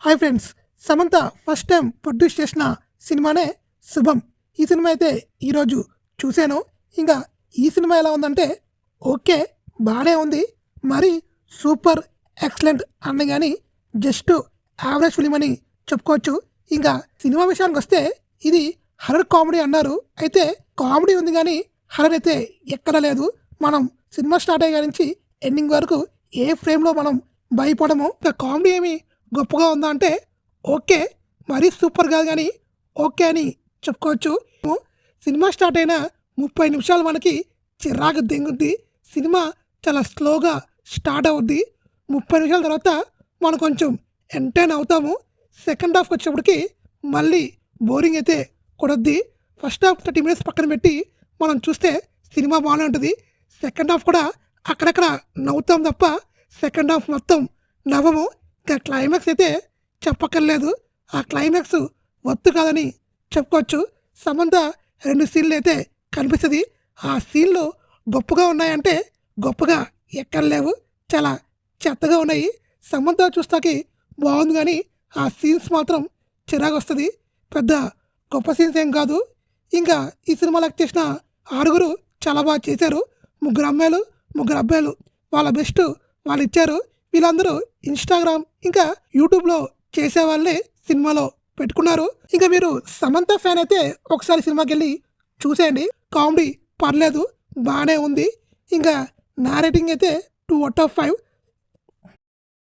Hi friends, Samantha first time produce చేసిన సినిమానే శుభం. ఈ సినిమా అయితే ఈరోజు చూశాను. ఇంకా ఈ సినిమా ఎలా ఉందంటే ఓకే, బాగానే ఉంది, మరి సూపర్ ఎక్సలెంట్ అన్న కానీ జస్ట్ యావరేజ్ ఫిలిం అని చెప్పుకోవచ్చు. ఇంకా సినిమా విషయానికి వస్తే ఇది హర్రర్ కామెడీ అన్నారు. అయితే కామెడీ ఉంది కానీ హర్రర్ అయితే ఎక్కడ లేదు. మనం సినిమా స్టార్ట్ అయ్యే నుంచి ఎండింగ్ వరకు ఏ ఫ్రేమ్లో మనం భయపడము. ఇంకా కామెడీ ఏమి గొప్పగా ఉందా అంటే ఓకే, మరీ సూపర్ కాదు కానీ ఓకే అని చెప్పుకోవచ్చు. సినిమా స్టార్ట్ అయిన 30 నిమిషాలు మనకి చిరాకు దింగుద్ది. సినిమా చాలా స్లోగా స్టార్ట్ అవుద్ది. 30 నిమిషాల తర్వాత మనం కొంచెం ఎంటర్టైన్ అవుతాము. సెకండ్ హాఫ్కి వచ్చేప్పటికి మళ్ళీ బోరింగ్ అయితే కొడద్ది. ఫస్ట్ హాఫ్ 30 మినిట్స్ పక్కన పెట్టి మనం చూస్తే సినిమా బాగానే ఉంటుంది. సెకండ్ హాఫ్ కూడా అక్కడక్కడ నవ్వుతాం తప్ప సెకండ్ హాఫ్ మొత్తం నవ్వము. ఇంకా క్లైమాక్స్ అయితే చెప్పక్కర్లేదు. ఆ క్లైమాక్స్ వద్దు కాదని చెప్పుకోవచ్చు. సమంత 2 సీన్లు అయితే కనిపిస్తుంది. ఆ సీన్లు గొప్పగా ఉన్నాయంటే గొప్పగా ఎక్కడ లేవు, చాలా చెత్తగా ఉన్నాయి. సమంత చూస్తాకి బాగుంది కానీ ఆ సీన్స్ మాత్రం చిరాకు వస్తుంది. పెద్ద గొప్ప సీన్స్ ఏం కాదు. ఇంకా ఈ సినిమాలో యాక్ట్ చేసిన 6 చాలా బాగా చేశారు. 3 అమ్మాయిలు 3 అబ్బాయిలు వాళ్ళ బెస్ట్ వాళ్ళు ఇచ్చారు. వీళ్ళందరూ ఇన్స్టాగ్రామ్ ఇంకా యూట్యూబ్లో చేసే వాళ్ళే సినిమాలో పెట్టుకున్నారు. ఇంకా మీరు సమంత ఫ్యాన్ అయితే ఒకసారి సినిమాకి వెళ్ళి చూసేయండి. కామెడీ పర్లేదు, బాగానే ఉంది. ఇంకా నా రేటింగ్ అయితే 2/5.